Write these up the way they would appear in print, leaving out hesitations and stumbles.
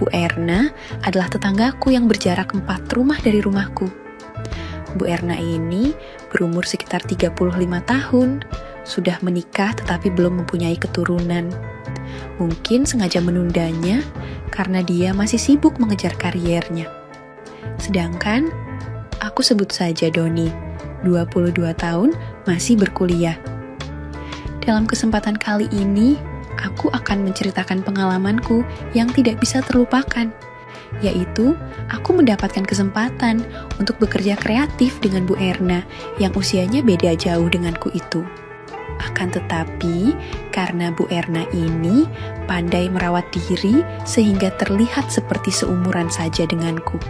Bu Erna adalah tetanggaku yang berjarak 4 rumah dari rumahku. Bu Erna ini berumur sekitar 35 tahun, sudah menikah tetapi belum mempunyai keturunan. Mungkin sengaja menundanya karena dia masih sibuk mengejar kariernya. Sedangkan aku sebut saja Doni, 22 tahun, masih berkuliah. Dalam kesempatan kali ini, aku akan menceritakan pengalamanku yang tidak bisa terlupakan, yaitu aku mendapatkan kesempatan untuk bekerja kreatif dengan Bu Erna yang usianya beda jauh denganku itu. Akan tetapi, karena Bu Erna ini pandai merawat diri sehingga terlihat seperti seumuran saja denganku.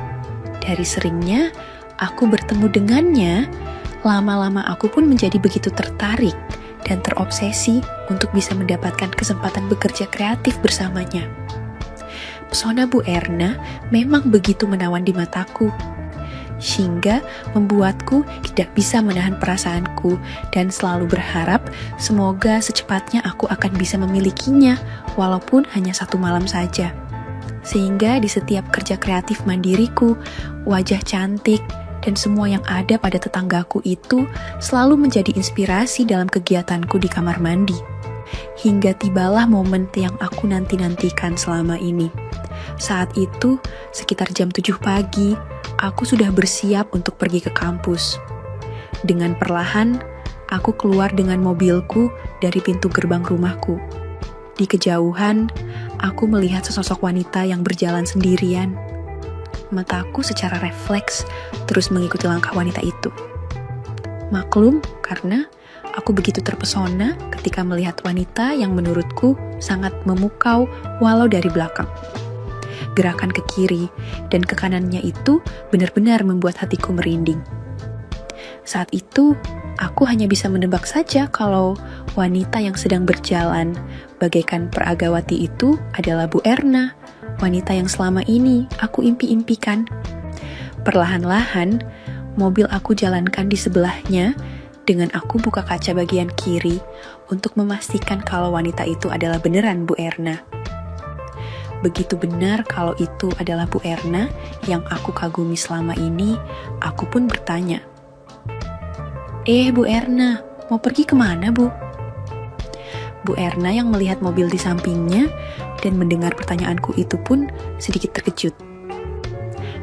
Dari seringnya aku bertemu dengannya, lama-lama aku pun menjadi begitu tertarik dan terobsesi untuk bisa mendapatkan kesempatan bekerja kreatif bersamanya. Pesona Bu Erna memang begitu menawan di mataku, sehingga membuatku tidak bisa menahan perasaanku dan selalu berharap semoga secepatnya aku akan bisa memilikinya, walaupun hanya 1 malam saja. Sehingga di setiap kerja kreatif mandiriku, wajah cantik dan semua yang ada pada tetanggaku itu selalu menjadi inspirasi dalam kegiatanku di kamar mandi. Hingga tibalah momen yang aku nanti-nantikan selama ini. Saat itu, sekitar jam 7 pagi, aku sudah bersiap untuk pergi ke kampus. Dengan perlahan, aku keluar dengan mobilku dari pintu gerbang rumahku. Di kejauhan, aku melihat sesosok wanita yang berjalan sendirian. Mataku secara refleks terus mengikuti langkah wanita itu. Maklum, karena aku begitu terpesona ketika melihat wanita yang menurutku sangat memukau walau dari belakang. Gerakan ke kiri dan ke kanannya itu benar-benar membuat hatiku merinding. Saat itu, aku hanya bisa menebak saja kalau wanita yang sedang berjalan bagaikan peragawati itu adalah Bu Erna, wanita yang selama ini aku impi-impikan. Perlahan-lahan, mobil aku jalankan di sebelahnya dengan aku buka kaca bagian kiri untuk memastikan kalau wanita itu adalah beneran Bu Erna. Begitu benar kalau itu adalah Bu Erna yang aku kagumi selama ini, aku pun bertanya, Bu Erna, mau pergi kemana, Bu?" Bu Erna yang melihat mobil di sampingnya dan mendengar pertanyaanku itu pun sedikit terkejut.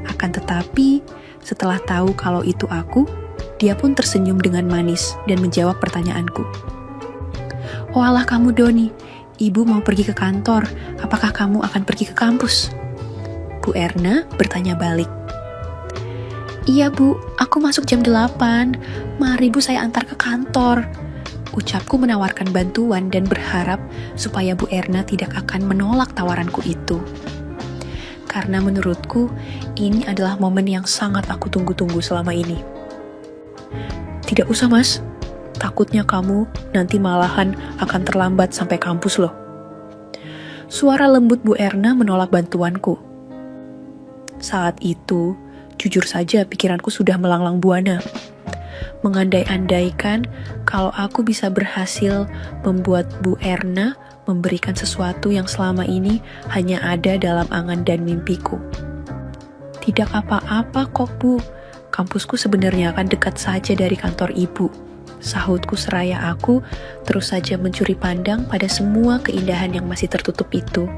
Akan tetapi, setelah tahu kalau itu aku, dia pun tersenyum dengan manis dan menjawab pertanyaanku. "Oh alah kamu Doni, Ibu mau pergi ke kantor, apakah kamu akan pergi ke kampus?" Bu Erna bertanya balik. "Iya Bu, aku masuk jam 8, mari Bu saya antar ke kantor." Ucapku menawarkan bantuan dan berharap supaya Bu Erna tidak akan menolak tawaranku itu. Karena menurutku, ini adalah momen yang sangat aku tunggu-tunggu selama ini. "Tidak usah Mas, takutnya kamu nanti malahan akan terlambat sampai kampus loh." Suara lembut Bu Erna menolak bantuanku. Saat itu, jujur saja pikiranku sudah melanglang buana. Mengandai-andaikan kalau aku bisa berhasil membuat Bu Erna memberikan sesuatu yang selama ini hanya ada dalam angan dan mimpiku. "Tidak apa-apa kok Bu, kampusku sebenarnya akan dekat saja dari kantor Ibu," sahutku seraya aku terus saja mencuri pandang pada semua keindahan yang masih tertutup itu.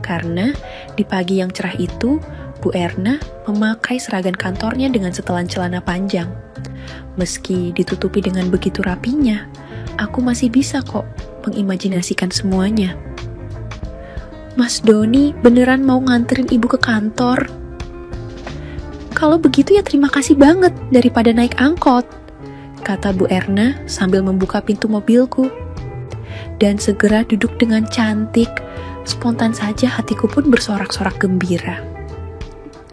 Karena di pagi yang cerah itu, Bu Erna memakai seragam kantornya dengan setelan celana panjang. Meski ditutupi dengan begitu rapinya, aku masih bisa kok mengimajinasikan semuanya. "Mas Doni beneran mau nganterin Ibu ke kantor?" "Kalau begitu ya terima kasih banget daripada naik angkot," kata Bu Erna sambil membuka pintu mobilku. Dan segera duduk dengan cantik, spontan saja hatiku pun bersorak-sorak gembira.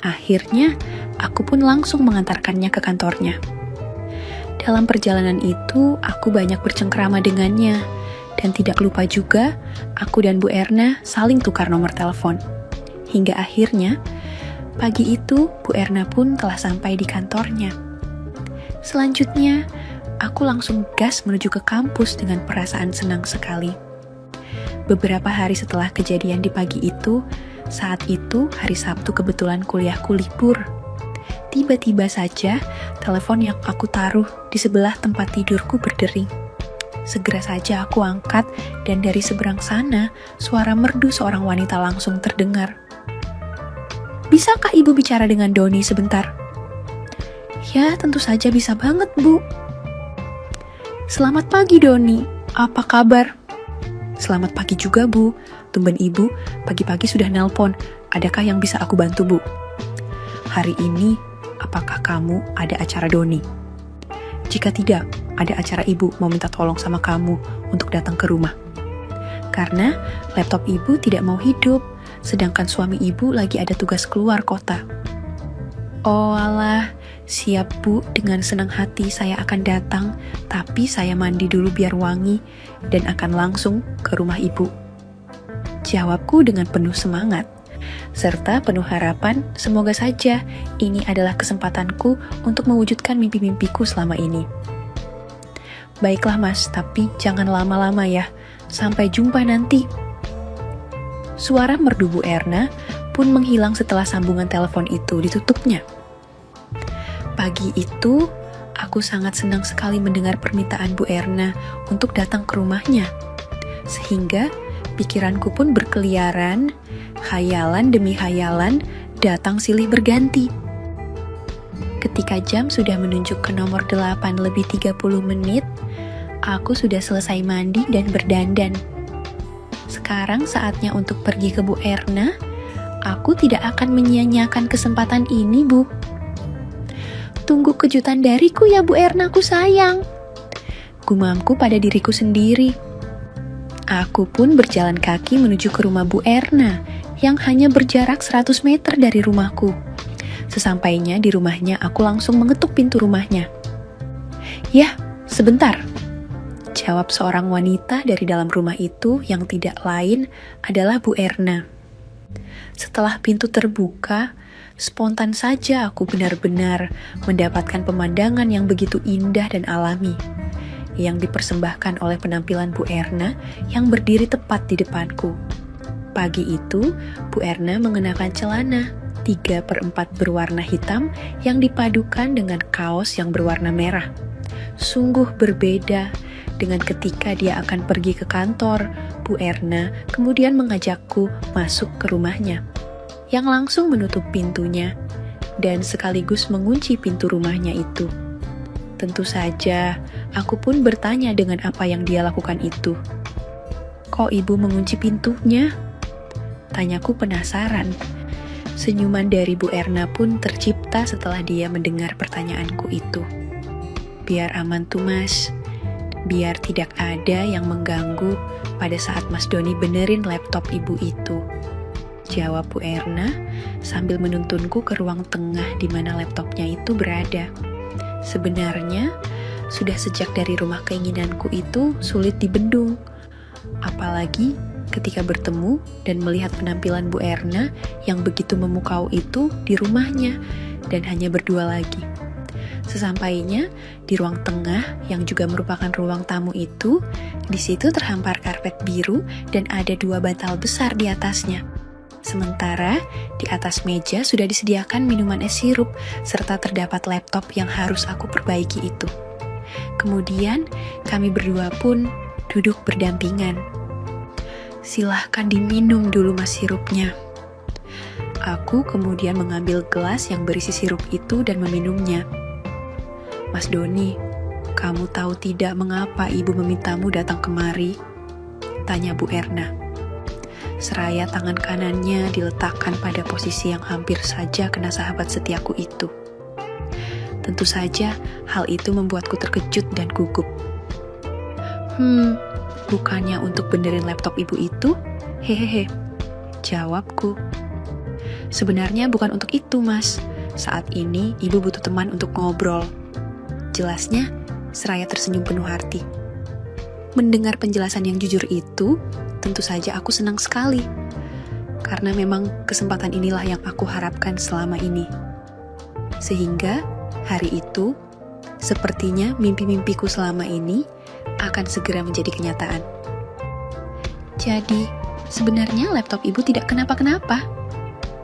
Akhirnya, aku pun langsung mengantarkannya ke kantornya. Dalam perjalanan itu, aku banyak bercengkrama dengannya, dan tidak lupa juga, aku dan Bu Erna saling tukar nomor telepon. Hingga akhirnya, pagi itu Bu Erna pun telah sampai di kantornya. Selanjutnya, aku langsung gas menuju ke kampus dengan perasaan senang sekali. Beberapa hari setelah kejadian di pagi itu, saat itu hari Sabtu kebetulan kuliahku libur. Tiba-tiba saja, telepon yang aku taruh di sebelah tempat tidurku berdering. Segera saja aku angkat, dan dari seberang sana, suara merdu seorang wanita langsung terdengar. "Bisakah ibu bicara dengan Doni sebentar?" "Ya, tentu saja bisa banget, Bu." "Selamat pagi, Doni. Apa kabar?" "Selamat pagi juga, Bu. Tumben ibu, pagi-pagi sudah nelpon. Adakah yang bisa aku bantu, Bu?" "Hari ini, apakah kamu ada acara Doni?" "Jika tidak, ada acara ibu mau minta tolong sama kamu untuk datang ke rumah. Karena laptop ibu tidak mau hidup, sedangkan suami ibu lagi ada tugas keluar kota." "Oh alah, siap Bu, dengan senang hati saya akan datang, tapi saya mandi dulu biar wangi, dan akan langsung ke rumah ibu." Jawabku dengan penuh semangat, serta penuh harapan semoga saja ini adalah kesempatanku untuk mewujudkan mimpi-mimpiku selama ini. "Baiklah Mas, tapi jangan lama-lama ya, sampai jumpa nanti." Suara merdu Bu Erna pun menghilang setelah sambungan telepon itu ditutupnya. Pagi itu, aku sangat senang sekali mendengar permintaan Bu Erna untuk datang ke rumahnya. Sehingga, pikiranku pun berkeliaran, khayalan demi khayalan datang silih berganti. Ketika jam sudah menunjuk ke nomor 8 lebih 30 menit, aku sudah selesai mandi dan berdandan. Sekarang saatnya untuk pergi ke Bu Erna. Aku tidak akan menyia-nyiakan kesempatan ini, Bu. "Tunggu kejutan dariku ya Bu Erna, ku sayang," gumamku pada diriku sendiri. Aku pun berjalan kaki menuju ke rumah Bu Erna yang hanya berjarak 100 meter dari rumahku. Sesampainya di rumahnya, aku langsung mengetuk pintu rumahnya. "Ya, sebentar," jawab seorang wanita dari dalam rumah itu yang tidak lain adalah Bu Erna. Setelah pintu terbuka, spontan saja aku benar-benar mendapatkan pemandangan yang begitu indah dan alami, yang dipersembahkan oleh penampilan Bu Erna yang berdiri tepat di depanku. Pagi itu, Bu Erna mengenakan celana 3/4 berwarna hitam yang dipadukan dengan kaos yang berwarna merah. Sungguh berbeda dengan ketika dia akan pergi ke kantor. Bu Erna kemudian mengajakku masuk ke rumahnya, yang langsung menutup pintunya dan sekaligus mengunci pintu rumahnya itu. Tentu saja, aku pun bertanya dengan apa yang dia lakukan itu. "Kok ibu mengunci pintunya?" tanyaku penasaran. Senyuman dari Bu Erna pun tercipta setelah dia mendengar pertanyaanku itu. "Biar aman tuh Mas, biar tidak ada yang mengganggu pada saat Mas Doni benerin laptop ibu itu," jawab Bu Erna sambil menuntunku ke ruang tengah di mana laptopnya itu berada. Sebenarnya, sudah sejak dari rumah keinginanku itu sulit dibendung. Apalagi ketika bertemu dan melihat penampilan Bu Erna yang begitu memukau itu di rumahnya dan hanya berdua lagi. Sesampainya di ruang tengah yang juga merupakan ruang tamu itu, di situ terhampar karpet biru dan ada 2 bantal besar di atasnya. Sementara di atas meja sudah disediakan minuman es sirup serta terdapat laptop yang harus aku perbaiki itu. Kemudian kami berdua pun duduk berdampingan. "Silahkan diminum dulu Mas sirupnya." Aku kemudian mengambil gelas yang berisi sirup itu dan meminumnya. "Mas Doni, kamu tahu tidak mengapa ibu memintamu datang kemari?" tanya Bu Erna. Seraya tangan kanannya diletakkan pada posisi yang hampir saja kena sahabat setiaku itu. Tentu saja hal itu membuatku terkejut dan gugup. Bukannya untuk benerin laptop ibu itu? Hehehe, jawabku. "Sebenarnya bukan untuk itu, Mas. Saat ini ibu butuh teman untuk ngobrol," jelasnya seraya tersenyum penuh hati. Mendengar penjelasan yang jujur itu, tentu saja aku senang sekali. Karena memang kesempatan inilah yang aku harapkan selama ini. Sehingga hari itu, Sepertinya mimpi-mimpiku selama ini akan segera menjadi kenyataan. Jadi, sebenarnya laptop ibu tidak kenapa-kenapa?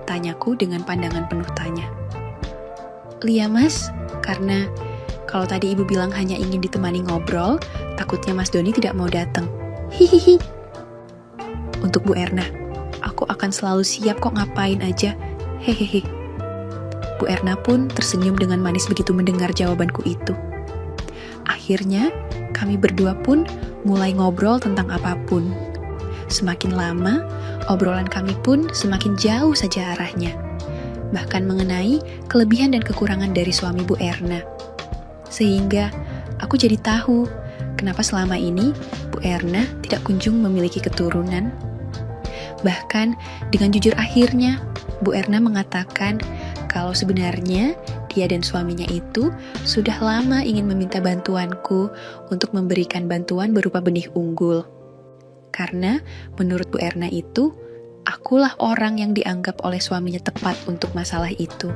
Tanyaku dengan pandangan penuh tanya. Iya mas, karena kalau tadi ibu bilang hanya ingin ditemani ngobrol, takutnya Mas Doni tidak mau datang. Hihihi. Untuk Bu Erna, aku akan selalu siap kok ngapain aja. Hehehe. Bu Erna pun tersenyum dengan manis begitu mendengar jawabanku itu. Akhirnya, kami berdua pun mulai ngobrol tentang apapun. Semakin lama, obrolan kami pun semakin jauh saja arahnya. Bahkan mengenai kelebihan dan kekurangan dari suami Bu Erna. Sehingga aku jadi tahu kenapa selama ini Bu Erna tidak kunjung memiliki keturunan. Bahkan dengan jujur akhirnya, Bu Erna mengatakan kalau sebenarnya dia dan suaminya itu sudah lama ingin meminta bantuanku untuk memberikan bantuan berupa benih unggul. Karena menurut Bu Erna itu, akulah orang yang dianggap oleh suaminya tepat untuk masalah itu.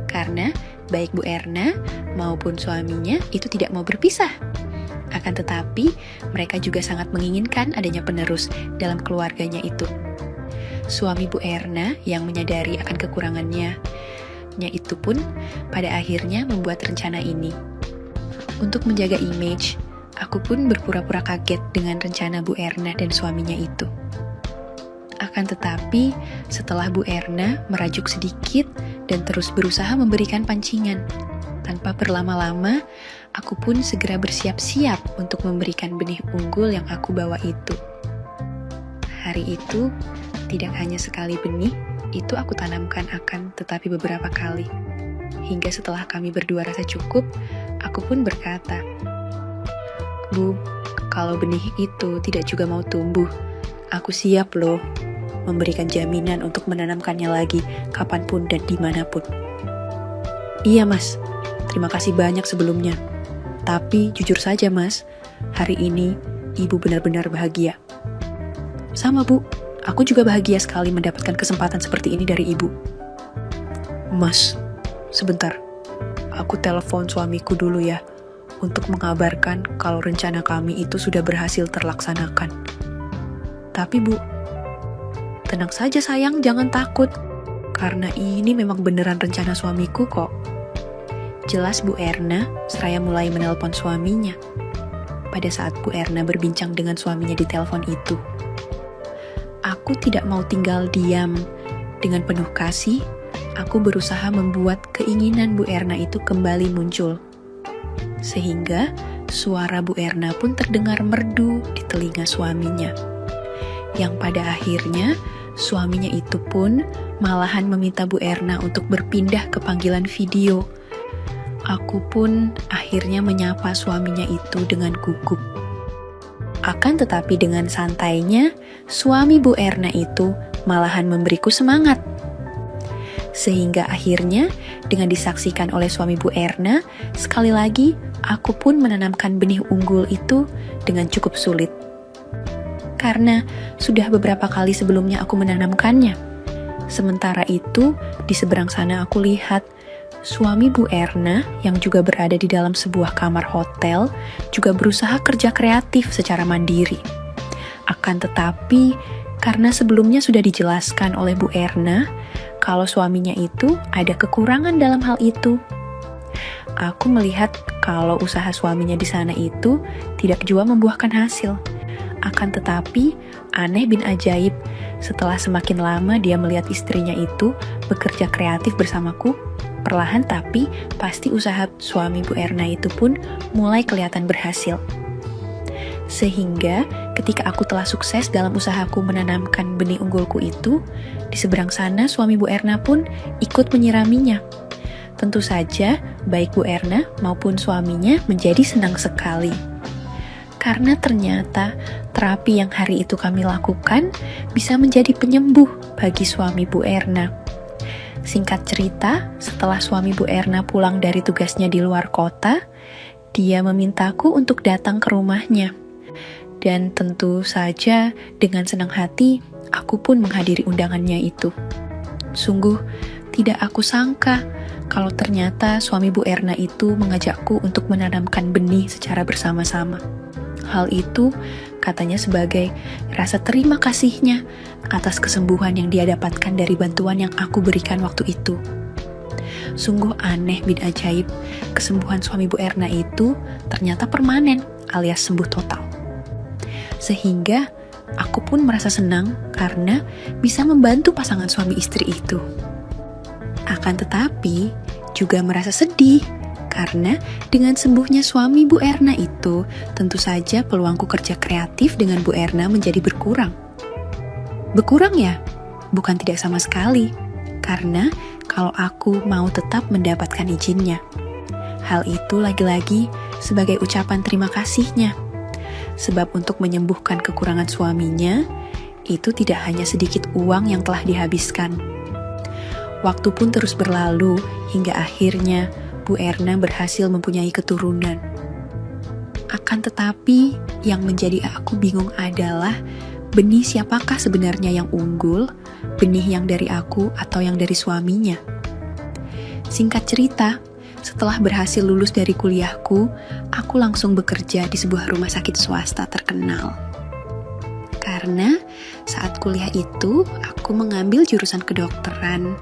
Karena baik Bu Erna maupun suaminya itu tidak mau berpisah. Akan tetapi, mereka juga sangat menginginkan adanya penerus dalam keluarganya itu. Suami Bu Erna yang menyadari akan kekurangannya itu pun pada akhirnya membuat rencana ini. Untuk menjaga image, aku pun berpura-pura kaget dengan rencana Bu Erna dan suaminya itu. Akan tetapi, setelah Bu Erna merajuk sedikit dan terus berusaha memberikan pancingan, tanpa berlama-lama, aku pun segera bersiap-siap untuk memberikan benih unggul yang aku bawa itu. Hari itu, tidak hanya sekali benih, itu aku tanamkan akan tetapi beberapa kali. Hingga setelah kami berdua rasa cukup, aku pun berkata, Bu, kalau benih itu tidak juga mau tumbuh, aku siap loh memberikan jaminan untuk menanamkannya lagi kapanpun dan dimanapun. Iya mas, terima kasih banyak sebelumnya. Tapi jujur saja mas, hari ini ibu benar-benar bahagia. Sama bu, aku juga bahagia sekali mendapatkan kesempatan seperti ini dari ibu. Mas, sebentar, aku telepon suamiku dulu ya, untuk mengabarkan kalau rencana kami itu sudah berhasil terlaksanakan. Tapi bu, tenang saja sayang, jangan takut. Karena ini memang beneran rencana suamiku kok. Jelas Bu Erna seraya mulai menelpon suaminya. Pada saat Bu Erna berbincang dengan suaminya di telepon itu, aku tidak mau tinggal diam. Dengan penuh kasih, aku berusaha membuat keinginan Bu Erna itu kembali muncul. Sehingga suara Bu Erna pun terdengar merdu di telinga suaminya. Yang pada akhirnya, suaminya itu pun malahan meminta Bu Erna untuk berpindah ke panggilan video. Aku pun akhirnya menyapa suaminya itu dengan gugup. Akan tetapi dengan santainya, suami Bu Erna itu malahan memberiku semangat. Sehingga akhirnya dengan disaksikan oleh suami Bu Erna, sekali lagi aku pun menanamkan benih unggul itu dengan cukup sulit. Karena sudah beberapa kali sebelumnya aku menanamkannya. Sementara itu, di seberang sana aku lihat suami Bu Erna yang juga berada di dalam sebuah kamar hotel juga berusaha kerja kreatif secara mandiri. Akan tetapi, karena sebelumnya sudah dijelaskan oleh Bu Erna kalau suaminya itu ada kekurangan dalam hal itu. Aku melihat kalau usaha suaminya di sana itu tidak juga membuahkan hasil. Akan tetapi, aneh bin ajaib, setelah semakin lama dia melihat istrinya itu bekerja kreatif bersamaku, perlahan tapi pasti usaha suami Bu Erna itu pun mulai kelihatan berhasil. Sehingga ketika aku telah sukses dalam usahaku menanamkan benih unggulku itu, di seberang sana suami Bu Erna pun ikut menyiraminya. Tentu saja, baik Bu Erna maupun suaminya menjadi senang sekali. Karena ternyata terapi yang hari itu kami lakukan bisa menjadi penyembuh bagi suami Bu Erna. Singkat cerita, setelah suami Bu Erna pulang dari tugasnya di luar kota, dia memintaku untuk datang ke rumahnya. Dan tentu saja dengan senang hati, aku pun menghadiri undangannya itu. Sungguh, tidak aku sangka kalau ternyata suami Bu Erna itu mengajakku untuk menanamkan benih secara bersama-sama. Hal itu katanya sebagai rasa terima kasihnya atas kesembuhan yang dia dapatkan dari bantuan yang aku berikan waktu itu. Sungguh aneh bin ajaib, kesembuhan suami Bu Erna itu ternyata permanen alias sembuh total. Sehingga aku pun merasa senang karena bisa membantu pasangan suami istri itu. Akan tetapi juga merasa sedih karena dengan sembuhnya suami Bu Erna itu, tentu saja peluangku kerja kreatif dengan Bu Erna menjadi berkurang. Berkurang ya? Bukan tidak sama sekali. Karena kalau aku mau tetap mendapatkan izinnya. Hal itu lagi-lagi sebagai ucapan terima kasihnya. Sebab untuk menyembuhkan kekurangan suaminya, itu tidak hanya sedikit uang yang telah dihabiskan. Waktu pun terus berlalu hingga akhirnya Bu Erna berhasil mempunyai keturunan. Akan tetapi, yang menjadi aku bingung adalah benih siapakah sebenarnya yang unggul, benih yang dari aku atau yang dari suaminya. Singkat cerita, setelah berhasil lulus dari kuliahku, aku langsung bekerja di sebuah rumah sakit swasta terkenal. Karena saat kuliah itu, aku mengambil jurusan kedokteran.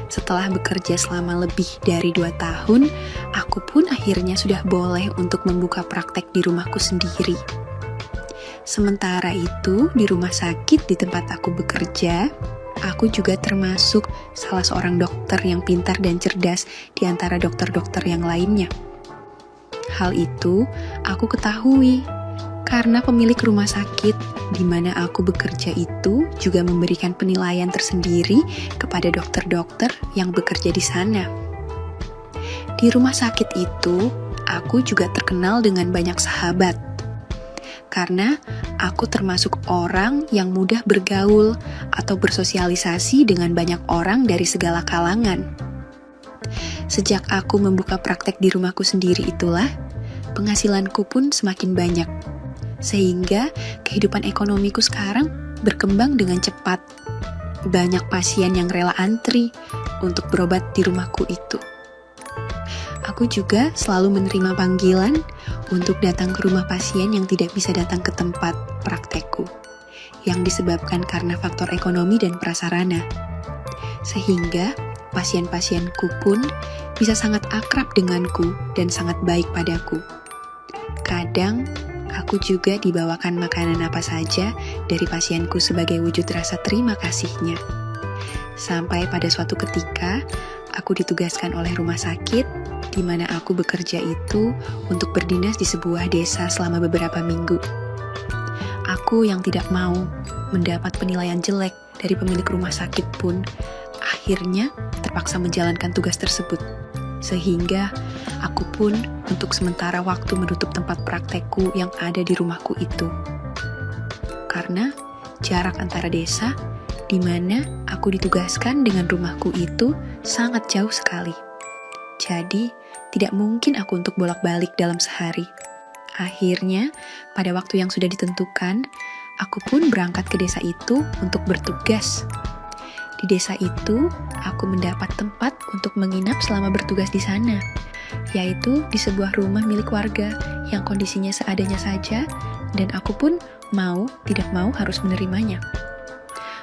Setelah bekerja selama lebih dari 2 tahun, aku pun akhirnya sudah boleh untuk membuka praktek di rumahku sendiri. Sementara itu, di rumah sakit di tempat aku bekerja, aku juga termasuk salah seorang dokter yang pintar dan cerdas di antara dokter-dokter yang lainnya. Hal itu aku ketahui karena pemilik rumah sakit di mana aku bekerja itu juga memberikan penilaian tersendiri kepada dokter-dokter yang bekerja di sana. Di rumah sakit itu, aku juga terkenal dengan banyak sahabat. Karena aku termasuk orang yang mudah bergaul atau bersosialisasi dengan banyak orang dari segala kalangan. Sejak aku membuka praktek di rumahku sendiri itulah, penghasilanku pun semakin banyak. Sehingga kehidupan ekonomiku sekarang berkembang dengan cepat. Banyak pasien yang rela antri untuk berobat di rumahku itu. Aku juga selalu menerima panggilan untuk datang ke rumah pasien yang tidak bisa datang ke tempat praktekku, yang disebabkan karena faktor ekonomi dan prasarana. Sehingga pasien-pasienku pun bisa sangat akrab denganku dan sangat baik padaku. Kadang aku juga dibawakan makanan apa saja dari pasienku sebagai wujud rasa terima kasihnya. Sampai pada suatu ketika, aku ditugaskan oleh rumah sakit, di mana aku bekerja itu untuk berdinas di sebuah desa selama beberapa minggu. Aku yang tidak mau mendapat penilaian jelek dari pemilik rumah sakit pun, akhirnya terpaksa menjalankan tugas tersebut. Sehingga aku pun untuk sementara waktu menutup tempat praktekku yang ada di rumahku itu. Karena jarak antara desa di mana aku ditugaskan dengan rumahku itu sangat jauh sekali. Jadi, tidak mungkin aku untuk bolak-balik dalam sehari. Akhirnya, pada waktu yang sudah ditentukan, aku pun berangkat ke desa itu untuk bertugas. Di desa itu, aku mendapat tempat untuk menginap selama bertugas di sana, yaitu di sebuah rumah milik warga yang kondisinya seadanya saja, dan aku pun tidak mau harus menerimanya.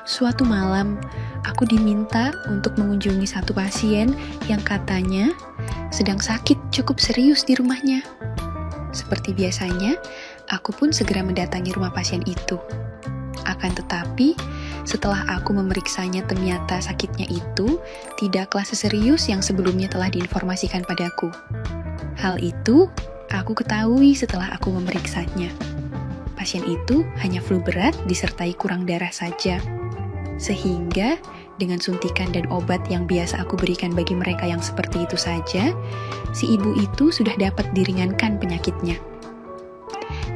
Suatu malam, aku diminta untuk mengunjungi satu pasien yang katanya sedang sakit cukup serius di rumahnya. Seperti biasanya, aku pun segera mendatangi rumah pasien itu. Akan tetapi, setelah aku memeriksanya, ternyata sakitnya itu tidaklah seserius yang sebelumnya telah diinformasikan padaku. Hal itu aku ketahui setelah aku memeriksanya. Pasien itu hanya flu berat disertai kurang darah saja. Sehingga dengan suntikan dan obat yang biasa aku berikan bagi mereka yang seperti itu saja, si ibu itu sudah dapat diringankan penyakitnya.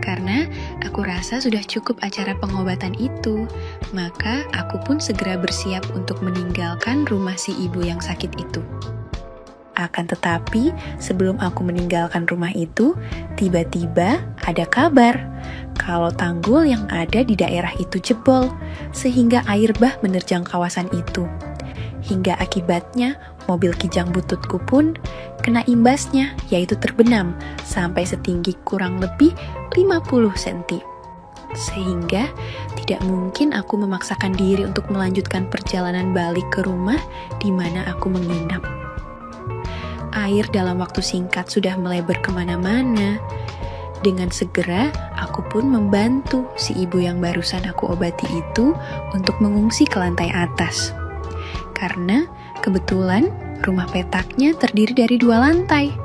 Karena aku rasa sudah cukup acara pengobatan itu, maka aku pun segera bersiap untuk meninggalkan rumah si ibu yang sakit itu. Akan tetapi, sebelum aku meninggalkan rumah itu, tiba-tiba ada kabar kalau tanggul yang ada di daerah itu jebol, sehingga air bah menerjang kawasan itu. hingga akibatnya mobil kijang bututku pun kena imbasnya, yaitu terbenam sampai setinggi kurang lebih 50 cm. Sehingga tidak mungkin aku memaksakan diri untuk melanjutkan perjalanan balik ke rumah di mana aku menginap. Air dalam waktu singkat sudah melebar kemana-mana. Dengan segera, aku pun membantu si ibu yang barusan aku obati itu untuk mengungsi ke lantai atas. Karena kebetulan rumah petaknya terdiri dari 2 lantai.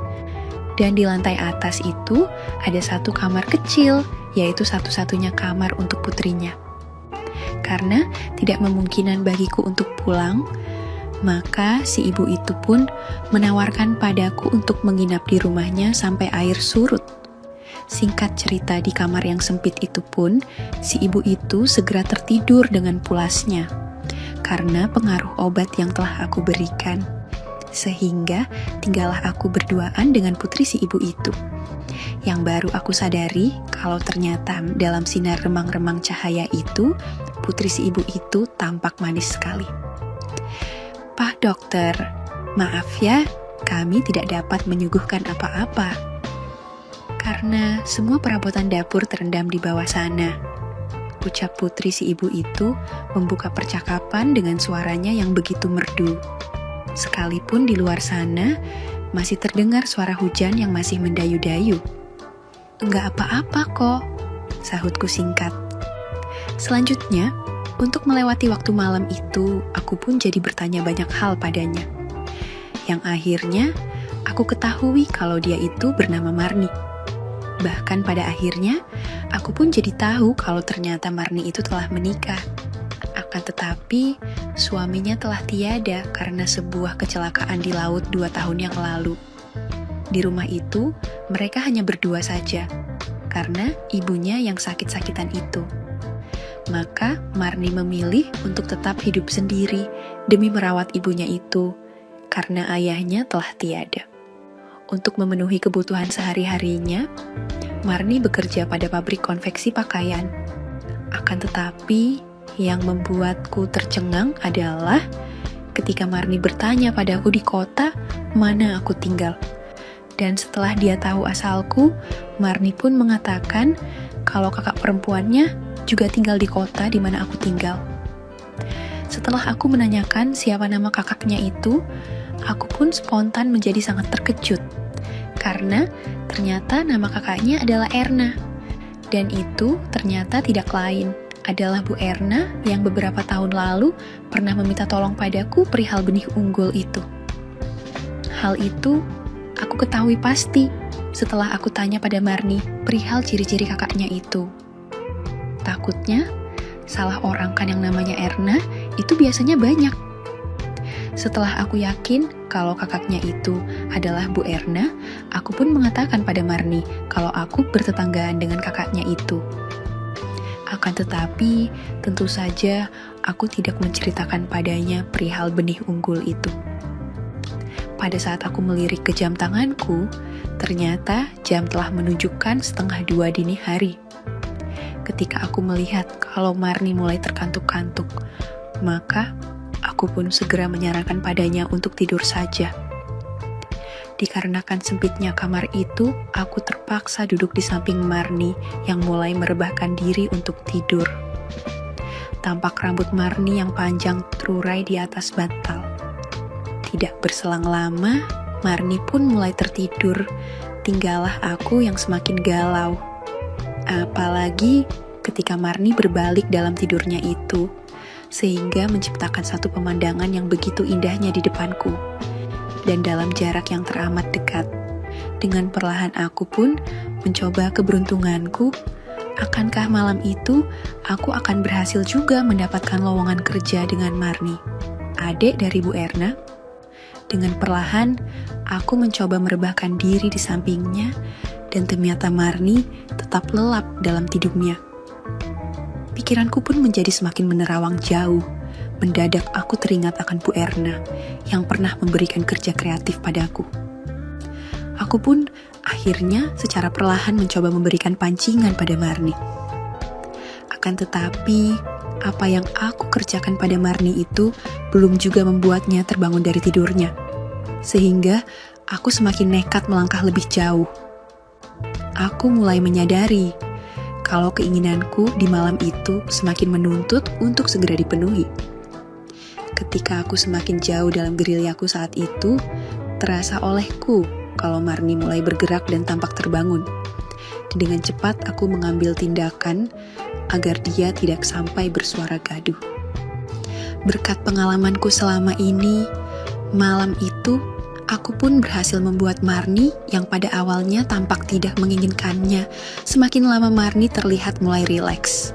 Dan di lantai atas itu ada satu kamar kecil, yaitu satu-satunya kamar untuk putrinya. Karena tidak memungkinkan bagiku untuk pulang, maka si ibu itu pun menawarkan padaku untuk menginap di rumahnya sampai air surut. Singkat cerita, di kamar yang sempit itu pun, si ibu itu segera tertidur dengan pulasnya karena pengaruh obat yang telah aku berikan. Sehingga tinggallah aku berduaan dengan putri si ibu itu. Yang baru aku sadari kalau ternyata dalam sinar remang-remang cahaya itu, putri si ibu itu tampak manis sekali. "Pak dokter, maaf ya, kami tidak dapat menyuguhkan apa-apa. Karena semua perabotan dapur terendam di bawah sana," ucap putri si ibu itu membuka percakapan dengan suaranya yang begitu merdu. Sekalipun di luar sana masih terdengar suara hujan yang masih mendayu-dayu. "Enggak apa-apa kok," sahutku singkat. Selanjutnya, untuk melewati waktu malam itu, aku pun jadi bertanya banyak hal padanya. Yang akhirnya, aku ketahui kalau dia itu bernama Marni. Bahkan pada akhirnya, aku pun jadi tahu kalau ternyata Marni itu telah menikah. Akan tetapi, suaminya telah tiada karena sebuah kecelakaan di laut 2 tahun yang lalu. Di rumah itu, mereka hanya berdua saja, karena ibunya yang sakit-sakitan itu. Maka, Marni memilih untuk tetap hidup sendiri demi merawat ibunya itu, karena ayahnya telah tiada. Untuk memenuhi kebutuhan sehari-harinya, Marni bekerja pada pabrik konveksi pakaian. Akan tetapi, yang membuatku tercengang adalah ketika Marni bertanya padaku di kota mana aku tinggal. Dan setelah dia tahu asalku, Marni pun mengatakan kalau kakak perempuannya juga tinggal di kota di mana aku tinggal. Setelah aku menanyakan siapa nama kakaknya itu, aku pun spontan menjadi sangat terkejut. Karena ternyata nama kakaknya adalah Erna. Dan itu ternyata tidak lain adalah Bu Erna yang beberapa tahun lalu pernah meminta tolong padaku perihal benih unggul itu. Hal itu aku ketahui pasti setelah aku tanya pada Marni perihal ciri-ciri kakaknya itu. Takutnya salah orang kan yang namanya Erna itu biasanya banyak. Setelah aku yakin kalau kakaknya itu adalah Bu Erna, aku pun mengatakan pada Marni kalau aku bertetanggaan dengan kakaknya itu. Akan tetapi, tentu saja aku tidak menceritakan padanya perihal benih unggul itu. Pada saat aku melirik ke jam tanganku, ternyata jam telah menunjukkan 1:30 dini hari. Ketika aku melihat kalau Marni mulai terkantuk-kantuk, maka aku pun segera menyarankan padanya untuk tidur saja. Dikarenakan sempitnya kamar itu, aku terpaksa duduk di samping Marni yang mulai merebahkan diri untuk tidur. Tampak rambut Marni yang panjang terurai di atas bantal. Tidak berselang lama, Marni pun mulai tertidur, tinggallah aku yang semakin galau. Apalagi ketika Marni berbalik dalam tidurnya itu, sehingga menciptakan satu pemandangan yang begitu indahnya di depanku. Dan dalam jarak yang teramat dekat. Dengan perlahan aku pun mencoba keberuntunganku, akankah malam itu aku akan berhasil juga mendapatkan lowongan kerja dengan Marni, adik dari Bu Erna? Dengan perlahan, aku mencoba merebahkan diri di sampingnya, dan ternyata Marni tetap lelap dalam tidurnya. Pikiranku pun menjadi semakin menerawang jauh. Mendadak aku teringat akan Bu Erna yang pernah memberikan kerja kreatif padaku. Aku pun akhirnya secara perlahan mencoba memberikan pancingan pada Marni. Akan tetapi, apa yang aku kerjakan pada Marni itu belum juga membuatnya terbangun dari tidurnya. Sehingga aku semakin nekat melangkah lebih jauh. Aku mulai menyadari kalau keinginanku di malam itu semakin menuntut untuk segera dipenuhi. Ketika aku semakin jauh dalam gerilyaku saat itu, terasa olehku kalau Marni mulai bergerak dan tampak terbangun. Dan dengan cepat aku mengambil tindakan agar dia tidak sampai bersuara gaduh. Berkat pengalamanku selama ini, malam itu aku pun berhasil membuat Marni yang pada awalnya tampak tidak menginginkannya. Semakin lama Marni terlihat mulai rileks.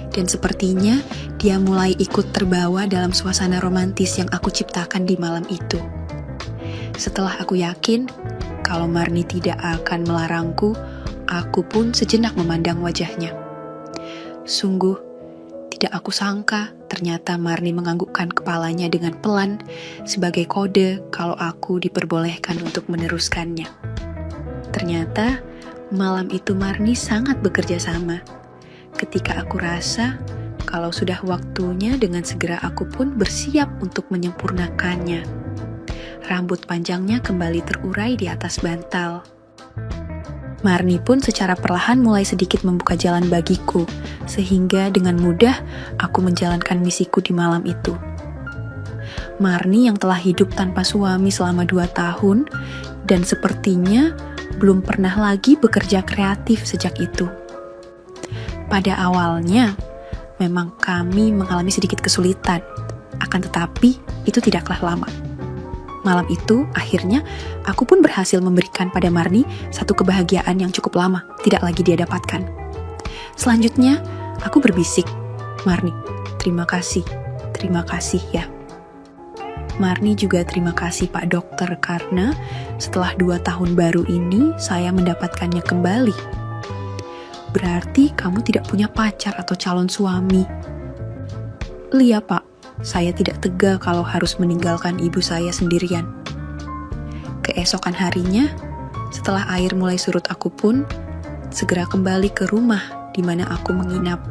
Dan sepertinya dia mulai ikut terbawa dalam suasana romantis yang aku ciptakan di malam itu. Setelah aku yakin kalau Marni tidak akan melarangku, aku pun sejenak memandang wajahnya. Sungguh, tidak aku sangka ternyata Marni menganggukkan kepalanya dengan pelan sebagai kode kalau aku diperbolehkan untuk meneruskannya. Ternyata malam itu Marni sangat bekerja sama. Ketika aku rasa kalau sudah waktunya, dengan segera aku pun bersiap untuk menyempurnakannya. Rambut panjangnya kembali terurai di atas bantal. Marni pun secara perlahan mulai sedikit membuka jalan bagiku, sehingga dengan mudah aku menjalankan misiku di malam itu. Marni yang telah hidup tanpa suami selama 2 tahun, dan sepertinya belum pernah lagi bekerja kreatif sejak itu. Pada awalnya, memang kami mengalami sedikit kesulitan, akan tetapi itu tidaklah lama. Malam itu, akhirnya, aku pun berhasil memberikan pada Marni satu kebahagiaan yang cukup lama tidak lagi dia dapatkan. Selanjutnya, aku berbisik, "Marni, terima kasih ya." Marni juga terima kasih Pak Dokter karena setelah 2 tahun baru ini, saya mendapatkannya kembali. Berarti kamu tidak punya pacar atau calon suami. Iya Pak. Saya tidak tega kalau harus meninggalkan ibu saya sendirian. Keesokan harinya, setelah air mulai surut, aku pun segera kembali ke rumah di mana aku menginap.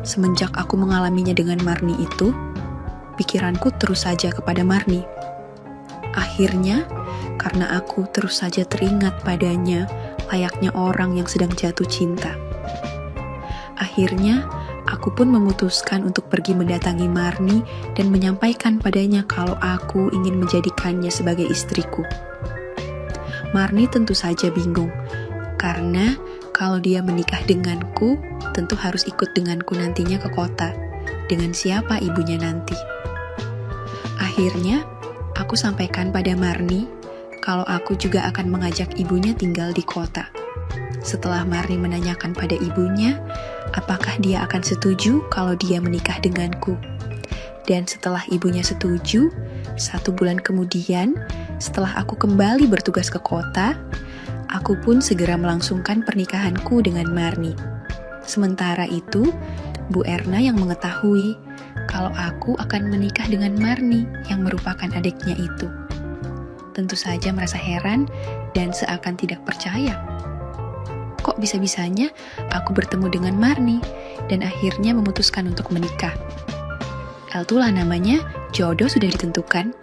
Semenjak aku mengalaminya dengan Marni itu, pikiranku terus saja kepada Marni. Akhirnya, karena aku terus saja teringat padanya, layaknya orang yang sedang jatuh cinta. Akhirnya, aku pun memutuskan untuk pergi mendatangi Marni dan menyampaikan padanya kalau aku ingin menjadikannya sebagai istriku. Marni tentu saja bingung, karena kalau dia menikah denganku, tentu harus ikut denganku nantinya ke kota. Dengan siapa ibunya nanti? Akhirnya, aku sampaikan pada Marni kalau aku juga akan mengajak ibunya tinggal di kota. Setelah Marni menanyakan pada ibunya, apakah dia akan setuju kalau dia menikah denganku. Dan setelah ibunya setuju, 1 bulan kemudian, setelah aku kembali bertugas ke kota, aku pun segera melangsungkan pernikahanku dengan Marni. Sementara itu, Bu Erna yang mengetahui kalau aku akan menikah dengan Marni yang merupakan adiknya itu, tentu saja merasa heran dan seakan tidak percaya. Kok bisa-bisanya aku bertemu dengan Marni dan akhirnya memutuskan untuk menikah. Itulah namanya, jodoh sudah ditentukan.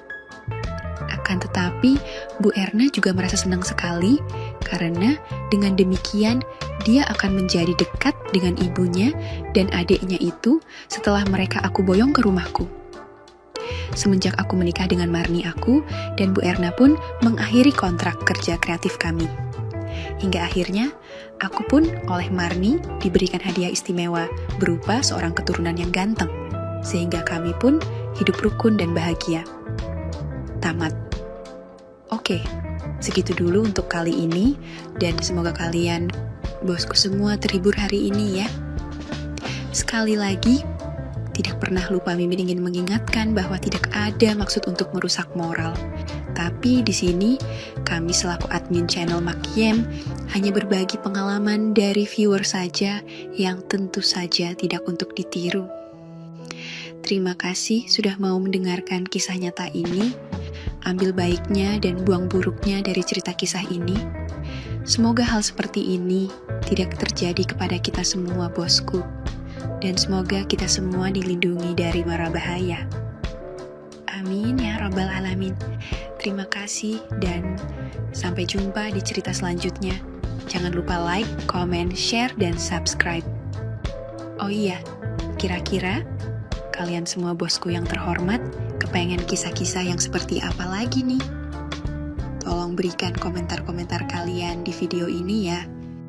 Akan tetapi, Bu Erna juga merasa senang sekali karena dengan demikian dia akan menjadi dekat dengan ibunya dan adiknya itu setelah mereka aku boyong ke rumahku. Semenjak aku menikah dengan Marni aku dan Bu Erna pun mengakhiri kontrak kerja kreatif kami. Hingga akhirnya, aku pun oleh Marni diberikan hadiah istimewa berupa seorang keturunan yang ganteng, sehingga kami pun hidup rukun dan bahagia. Tamat. Oke, segitu dulu untuk kali ini, dan semoga kalian, bosku semua, terhibur hari ini ya. Sekali lagi, tidak pernah lupa Mimin ingin mengingatkan bahwa tidak ada maksud untuk merusak moral. Tapi di sini, kami selaku admin channel Makiem hanya berbagi pengalaman dari viewer saja yang tentu saja tidak untuk ditiru. Terima kasih sudah mau mendengarkan kisah nyata ini. Ambil baiknya dan buang buruknya dari cerita kisah ini. Semoga hal seperti ini tidak terjadi kepada kita semua, bosku. dan semoga kita semua dilindungi dari mara bahaya. Amin ya Rabbal Alamin. Terima kasih dan sampai jumpa di cerita selanjutnya. Jangan lupa like, comment, share, dan subscribe. Oh iya, kira-kira kalian semua bosku yang terhormat kepengen kisah-kisah yang seperti apa lagi nih? Tolong berikan komentar-komentar kalian di video ini ya.